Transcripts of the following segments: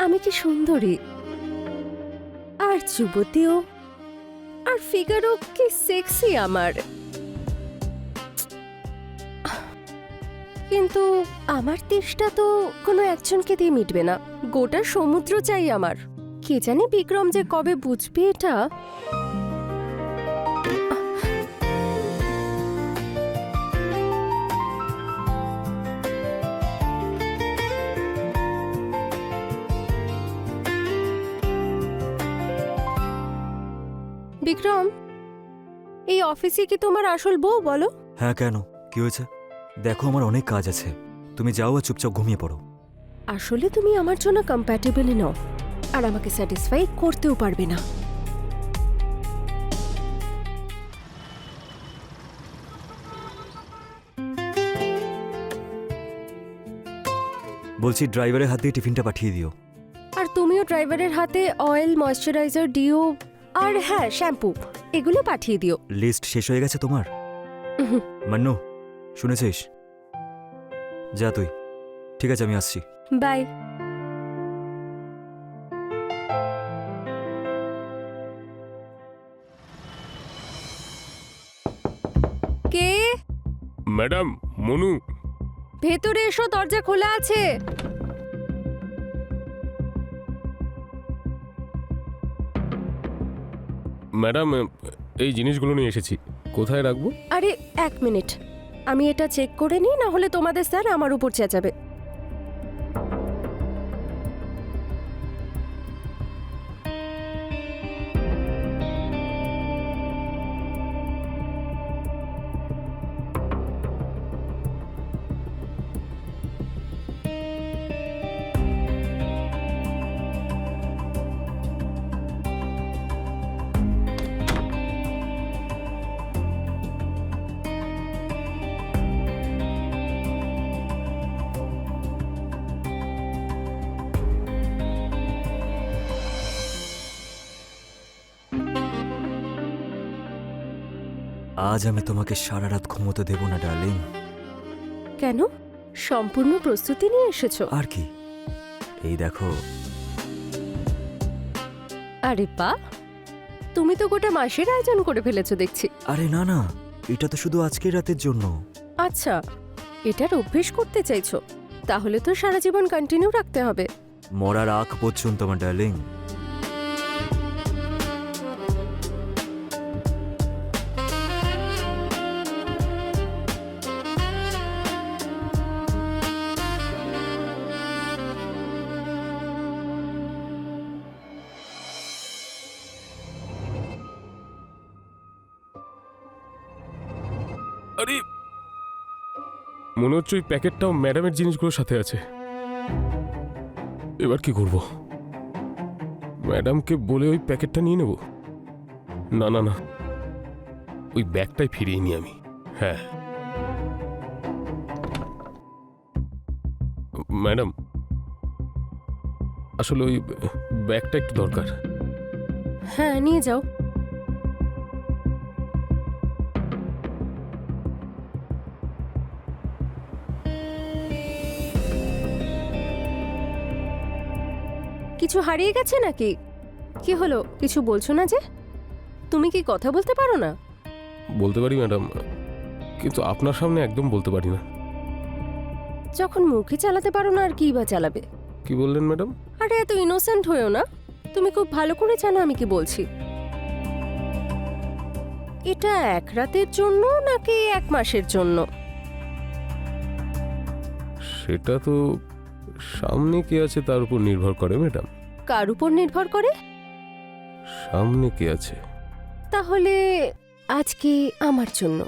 আমি কি সুন্দরী, আর যুবতীও, আর ফিগারও কি সেক্সি আমার। কিন্তু আমার তেষ্টা তো কোনো একজনকে দিয়ে মিটবে না, গোটা সমুদ্র চাই আমার। কে জানে বিক্রম যে কবে বুঝবে এটা। বিক্রম, এই অফিসে কি তোমার আসল বউ বলো? হ্যাঁ, কেন? কি হয়েছে? দেখো, আমার অনেক কাজ আছে, তুমি যাও আর চুপচাপ ঘুমিয়ে পড়ো। আসলে তুমি আমার জন্য কম্প্যাটেবলই নও, আর আমাকে স্যাটিসফাই করতেও পারবে না। বলছি ড্রাইভারের হাত দিয়ে টিফিনটা পাঠিয়ে দিও। আর তুমিও ড্রাইভারের হাতে অয়েল, ময়শ্চারাইজার, ডিও আর হ্যাঁ শ্যাম্পু এগুলো পাঠিয়ে দিও। লিস্ট শেষ হয়ে গেছে তোমার? মান্নু, শুনেছিস? যা তুই। ঠিক আছে, আমি আসছি। বাই। কে? ম্যাডাম, মনু। ভেতরে এসো, দরজা খোলা আছে। ম্যাডাম, এই জিনিসগুলো নিয়ে এসেছি, কোথায় রাখবো? আরে 1 মিনিট, আমি এটা চেক করে নিই, না হলে তোমাদের স্যার আমার উপর চেঁচাবে। আজ আমি তোমাকে সারা রাত ঘুমোতে দেব না ডার্লিং। কেন? সম্পূর্ণ প্রস্তুতি নিয়ে এসেছো? আর কি, এই দেখো। আরে বাহ, তুমি তো গোটা মাসের আয়োজন করে ফেলেছো দেখছি। আরে না না, এটা তো শুধু আজকের রাতের জন্য। আচ্ছা, এটার অভ্যেস করতে চাইছো? তাহলে তো সারা জীবন কন্টিনিউ রাখতে হবে। মরার আগ পর্যন্ত আমার ডার্লিং। আরে, মনে হচ্ছে ওই প্যাকেটটাও ম্যাডামের জিনিসগুলোর সাথে আছে। এবার কি করব? ম্যাডামকে বলে ওই প্যাকেটটা নিয়ে নেব? না না না, ওই ব্যাগটাই ফিরিয়ে নিই আমি। হ্যাঁ ম্যাডাম, আসলে ওই ব্যাগটা একটু দরকার। হ্যাঁ, নিয়ে যাও। কিছু হারিয়ে গেছে নাকি? কি হলো, কিছু বলছো না যে? তুমি কি কথা বলতে পারো না? বলতে পারি ম্যাডাম, কিন্তু আপনার সামনে একদম বলতে পারি না। যখন মুখে চালাতে পারো না, আর কি বা চালাবে? কি বললেন ম্যাডাম? আরে এত ইনোসেন্ট হয়েও না, তুমি খুব ভালো করে জানো আমি কি বলছি। এটা 1 রাতের জন্য নাকি 1 মাসের জন্য? সেটা তো সামনে কে আছে তার উপর নির্ভর করে ম্যাডাম। কার উপর নির্ভর করে? সামনে কে আছে? তাহলে আজকে আমার জন্য।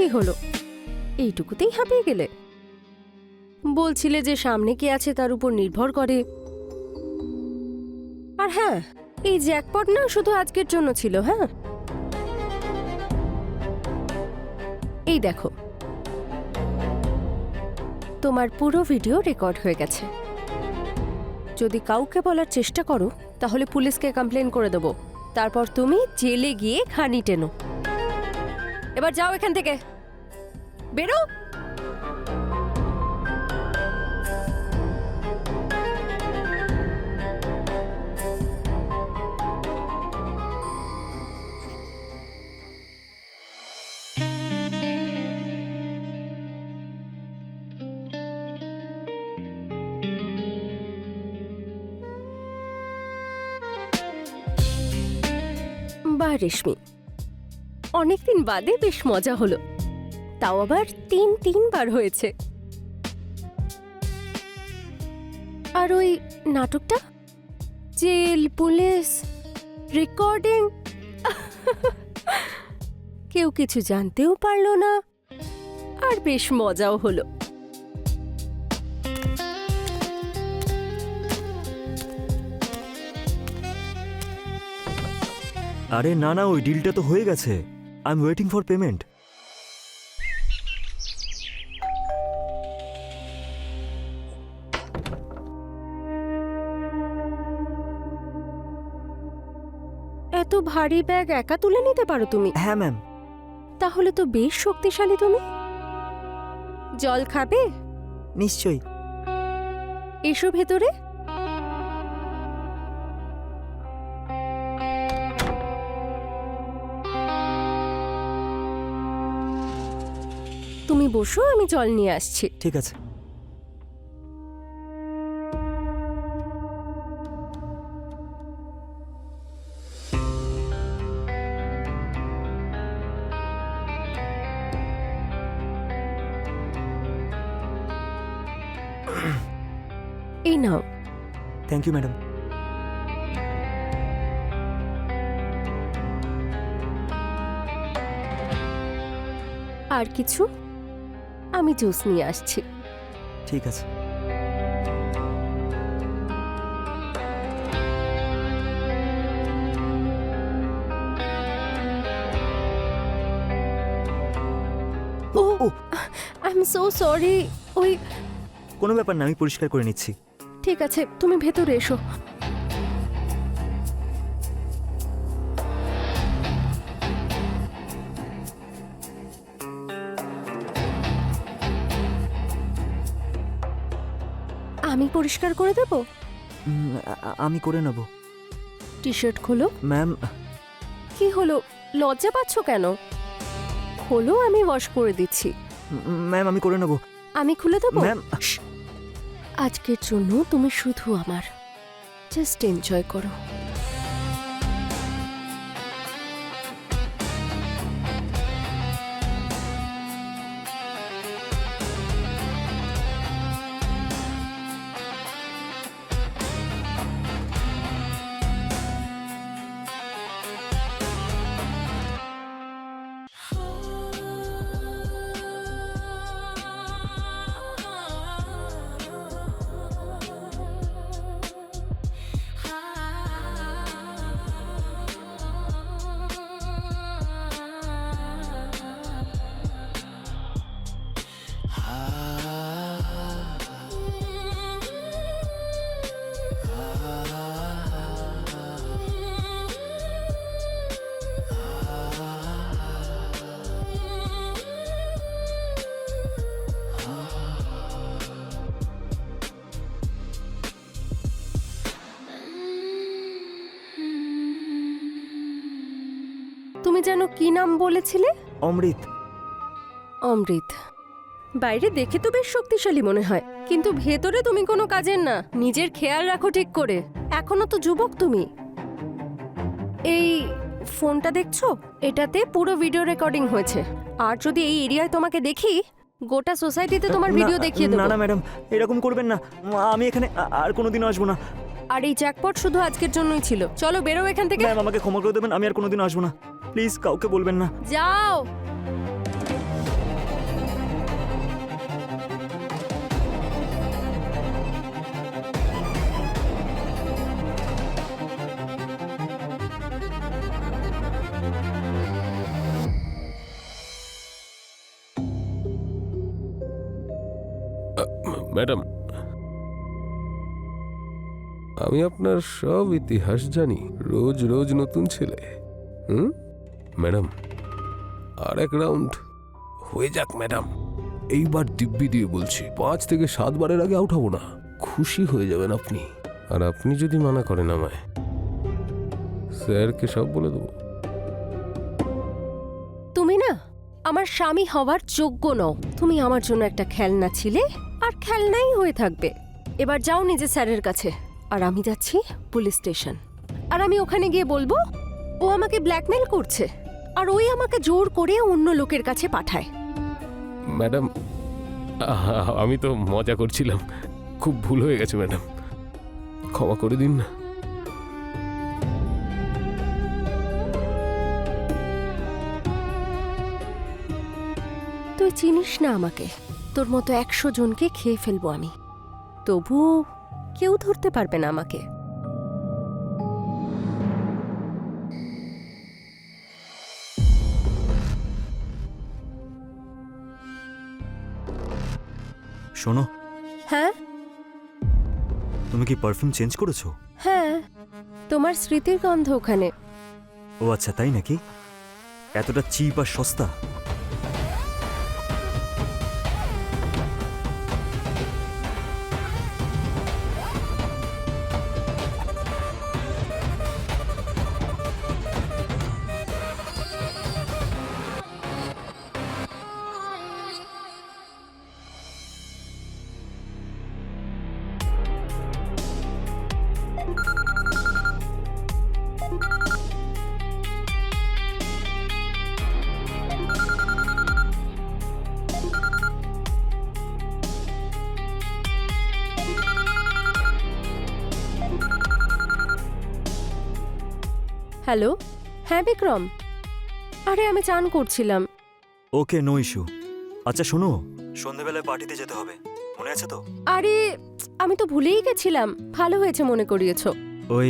কি হলো, এইটুকুতেই হাঁপিয়ে গেলে? বলছিলে যে সামনে কে আছে তার উপর নির্ভর করে। আর হ্যাঁ, এই জ্যাকপট না শুধু আজকের জন্য ছিল। হ্যাঁ, এই দেখো, তোমার পুরো ভিডিও রেকর্ড হয়ে গেছে। যদি কাউকে বলার চেষ্টা করো তাহলে পুলিশকে কমপ্লেন করে দেবো, তারপর তুমি জেলে গিয়ে খানি টেনো। এবার যাও এখান থেকে, বেরো। বাহ রেশমি, অনেকদিন বাদে বেশ মজা হলো, তাও আবার তিনবার হয়েছে। আর ওই নাটকটা, জেল, পুলিশ, রেকর্ডিং, কেউ কিছু জানতেও পারলো না, আর বেশ মজাও হলো। আরে না না, ওই ডিলটা তো হয়ে গেছে। I am waiting for payment. এত ভারী ব্যাগ একা তুলে নিতে পারো তুমি? হ্যাঁ ম্যাম। তাহলে তো বেশ শক্তিশালী তুমি। জল খাবে? নিশ্চয়ই। এসো ভেতরে। তুমি বসো, আমি জল নিয়ে আসছি। ঠিক আছে। এই নাও। Thank you madam. আর কিছু? আমি জুস নিয়ে আসছি। ঠিক আছে। Oh I am so sorry. ওই কোনো ব্যাপার না, আমি পরিষ্কার করে নিচ্ছি। ঠিক আছে, তুমি ভেতরে এসো। আমি পরিষ্কার করে দেব। আমি করে নেব। টি শার্ট খোলো। ম্যাম। কি হলো, লজ্জা পাচ্ছ কেন? খোলো, আমি ওয়াশ করে দিচ্ছি। ম্যাম আমি করে নেব। আমি খুলে দেবো? ম্যাম। আজকের জন্য তুমি শুধু আমার, জাস্ট এনজয় করো। তুমি যেন কি নাম বলেছিলে? অমৃত। অমৃত। বাইরে দেখে তো বেশ শক্তিশালী মনে হয়, কিন্তু ভেতরে তুমি কোনো কাজের না। নিজের খেয়াল রাখো ঠিক করে, এখনো তো যুবক তুমি। এই ফোনটা দেখছো, এটাতে পুরো ভিডিও রেকর্ডিং হয়েছে। আর যদি এই এরিয়ায় তোমাকে দেখি, গোটা সোসাইটিতে তোমার ভিডিও দেখিয়ে দেবো। না না ম্যাডাম, এরকম করবেন না। আমি এখানে আর কোনোদিনও আসবো না। আর এই জ্যাকপট শুধু আজকের জন্যই ছিল। চলো বেরো এখান থেকে। ম্যাম আমাকে ক্ষমা করে দেবেন, আমি আর কোনোদিনও আসবো না। প্লিজ কাউকে বলবেন না। যাও। ম্যাডাম, আমি আপনার সব ইতিহাস জানি। রোজ রোজ নতুন ছেলে। ম্যাডাম, আর এক রাউন্ড হয়ে যাক ম্যাডাম। এইবার দিব্যি দিয়ে বলছি, 5 থেকে 7 বারের আগে আউট হব না। খুশি হয়ে যাবেন আপনি। আর আপনি যদি মানা করেন আমায়, স্যারকে সব বলে দেবো। তুমি না আমার স্বামী হওয়ার যোগ্য নও। তুমি আমার জন্য একটা খেলনা ছিলে, আর খেলনাই হয়ে থাকবে। এবার যাও নিজে স্যারের কাছে, আর আমি যাচ্ছি পুলিশ স্টেশন। আর আমি ওখানে গিয়ে বলবো ও আমাকে ব্ল্যাকমেল করছে, আর ওই আমাকে জোর করে অন্য লোকের কাছে পাঠায়। ম্যাডাম, আমি তো মজা করছিলাম। খুব ভুল হয়ে গেছে ম্যাডাম, ক্ষমা করে দিন না। তুই চিনিস না আমাকে। তোর মতো 100 জনকে খেয়ে ফেলবো আমি, তবু কেউ ধরতে পারবে না আমাকে। শোনো, হ্যাঁ তুমি কি পারফিউম চেঞ্জ করেছো? হ্যাঁ, তোমার স্মৃতির গন্ধ ওখানে। ও আচ্ছা, তাই নাকি? এতটা চিপ আর সস্তা? হ্যালো, হ্যাঁ বিক্রম। আরে আমি চান করছিলাম। ওকে, নো ইস্যু। আচ্ছা শোনো, সন্ধেবেলায় পার্টিতে যেতে হবে, মনে আছে তো? আরে আমি তো ভুলেই গেছিলাম, ভালো হয়েছে মনে করিয়েছো। ওই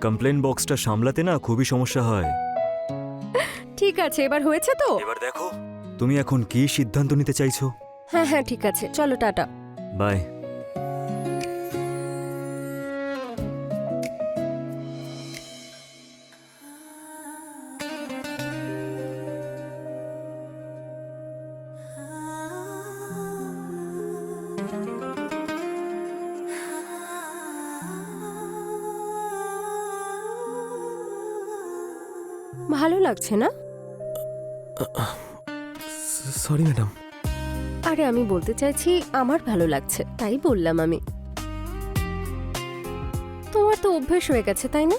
কমপ্লেন বক্সটা সামলাতে না খুবই সমস্যা হয়। ঠিক আছে, এবার হয়েছে তো? এবার দেখো তুমি এখন কি সিদ্ধান্ত নিতে চাইছো। হ্যাঁ হ্যাঁ ঠিক আছে, চলো টাটা। বাই। ভালো লাগছে না? Sorry madam. আরে আমি বলতে চাইছি আমার ভালো লাগছে, তাই বললাম আমি। তোমার তো অভ্যেস হয়ে গেছে, তাই না?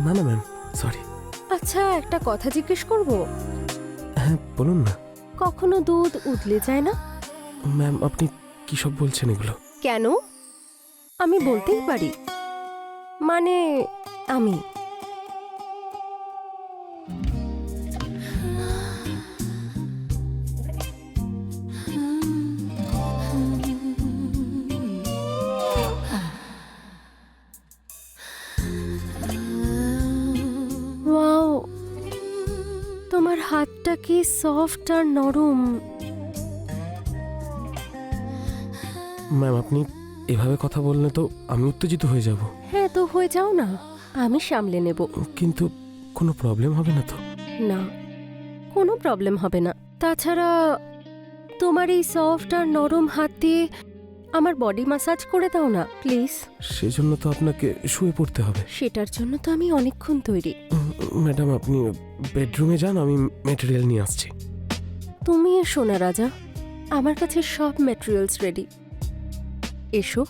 না না ম্যাম, সরি। আচ্ছা একটা কথা জিজ্ঞেস করব? হ্যাঁ বলুন না। কখনো দুধ উতলে যায় না? ম্যাম, আপনি কি সব বলছেন এগুলো? কেন? আমি বলতেই পারি, মানে আমি। ওয়াও, তোমার হাতটা কি সফট আর নরম। ম্যাম, আপনি এভাবে কথা বললে তো আমি উত্তেজিত হয়ে যাব। হ্যাঁ তো হয়ে যাও না, আমি সামলে নেব। কিন্তু কোনো প্রবলেম হবে না তো? না, কোনো প্রবলেম হবে না। তাছাড়া তোমার এই সফট আর নরম হাত দিয়ে আমার বডি ম্যাসাজ করে দাও না প্লিজ। সেজন্য তো আপনাকে শুয়ে পড়তে হবে। সেটার জন্য তো আমি অনেকক্ষণ তৈরি। ম্যাডাম, আপনি বেডরুমে যান, আমি ম্যাটেরিয়াল নিয়ে আসছি। তুমি এসো না রাজা, আমার কাছে সব ম্যাটেরিয়ালস রেডি। এসো।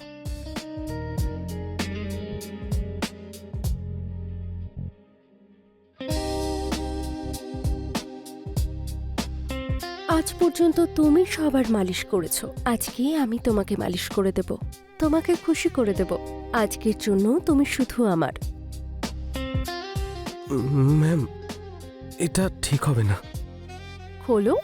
আজ পর্যন্ত তুমি সবার মালিশ করেছো, আজকে আমি তোমাকে মালিশ করে দেব, তোমাকে খুশি করে দেব। আজকের জন্য তুমি শুধু আমার। ম্যাম, এটা ঠিক হবে না। খোলো।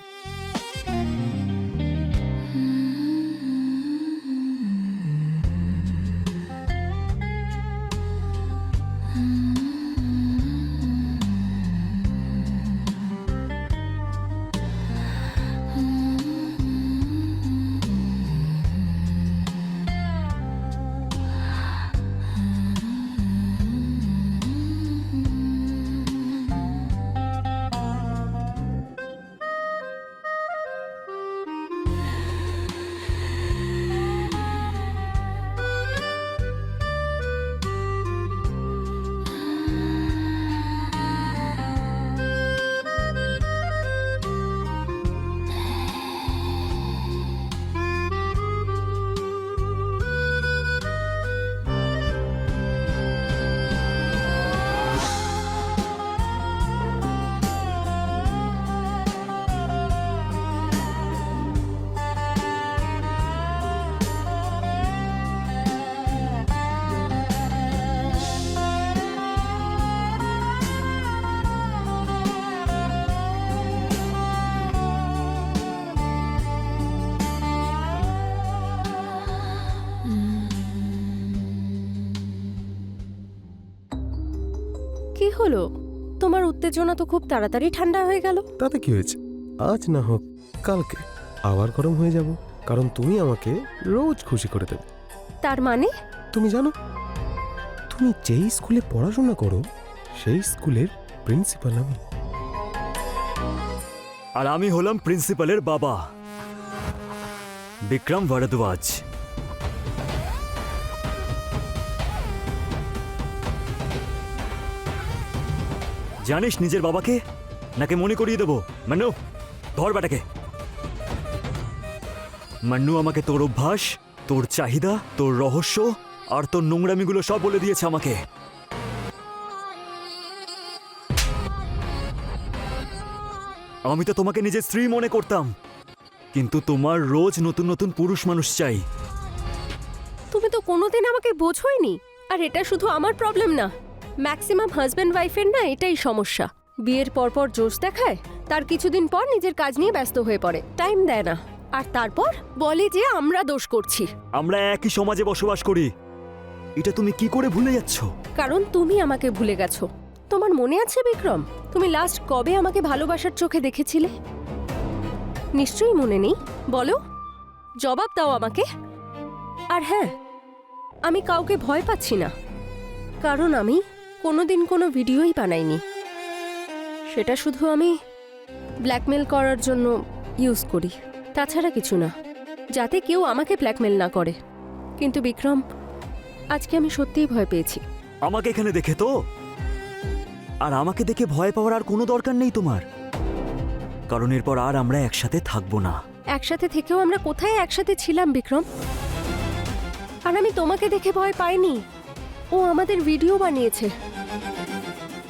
কি হলো? তোমার উত্তেজনা তো খুব তাড়াতাড়ি ঠান্ডা হয়ে গেল। তাতে কি হয়েছে? আজ না হোক কালকে আবার গরম হয়ে যাব, কারণ তুমি আমাকে রোজ খুশি করে দেবে। তার মানে? তুমি জানো, তুমি যেই স্কুলে পড়াশোনা করো সেই স্কুলের প্রিন্সিপাল আমি। আর আমি হলাম প্রিন্সিপালের বাবা, বিক্রম ভরদ্বাজ। জানিস নিজের বাবাকে, নাকি মনে করিয়ে দেবো? মান্নু, ধর বেটাকে। মান্নু আমাকে তোর অভ্যাস, তোর চাহিদা, তোর রহস্য আর তোর নোংরামিগুলো সব বলে দিয়েছে আমাকে। আমি তো তোমাকে নিজের স্ত্রী মনে করতাম, কিন্তু তোমার রোজ নতুন নতুন পুরুষ মানুষ চাই। তুমি তো কোনোদিন আমাকে বোঝোইনি। আর এটা শুধু আমার প্রবলেম না, ম্যাক্সিমাম হাজব্যান্ড ওয়াইফের না এটাই সমস্যা। বিয়ের পরপর জোশ দেখায়, তার কিছুদিন পর নিজের কাজ নিয়ে ব্যস্ত হয়ে পড়ে, টাইম দেয় না, আর তারপর বলে যে আমরা দোষ করছি। আমরা একই সমাজে বসবাস করি, এটা তুমি কি করে ভুলে যাচ্ছ? কারণ তুমি আমাকে ভুলে গেছো। তোমার মনে আছে বিক্রম, তুমি লাস্ট কবে আমাকে ভালোবাসার চোখে দেখেছিলে? নিশ্চয়ই মনে নেই। বলো, জবাব দাও আমাকে। আর হ্যাঁ, আমি কাউকে ভয় পাচ্ছি না, কারণ আমি কোনোদিন কোনো ভিডিওই বানাইনি। সেটা শুধু আমি ব্ল্যাকমেল করার জন্য ইউজ করি, তাছাড়া কিছু না, যাতে কেউ আমাকে ব্ল্যাকমেল না করে। কিন্তু বিক্রম, আজকে আমি সত্যিই ভয় পেয়েছি। আমাকে এখানে দেখে তো? আর আমাকে দেখে ভয় পাওয়ার আর কোনো দরকার নেই তোমার, কারণ এরপর আর আমরা একসাথে থাকবো না। একসাথে থেকেও আমরা কোথায় একসাথে ছিলাম বিক্রম? আর আমি তোমাকে দেখে ভয় পাইনি। ও আমাদের ভিডিও বানিয়েছে,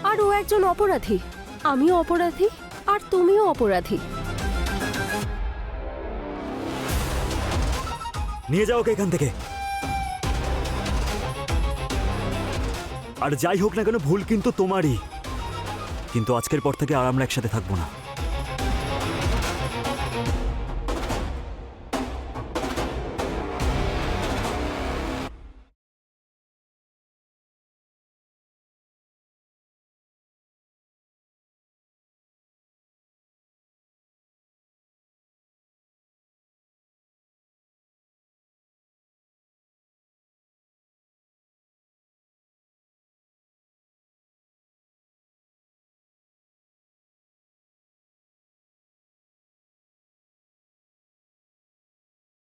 আর ও একজন অপরাধী। আমিও অপরাধী, আর তুমিও অপরাধী। নিয়ে যাও ওকে এখান থেকে। আর যাই হোক না কেন, ভুল কিন্তু তোমারই। কিন্তু আজকের পর থেকে আর আমরা একসাথে থাকবো না।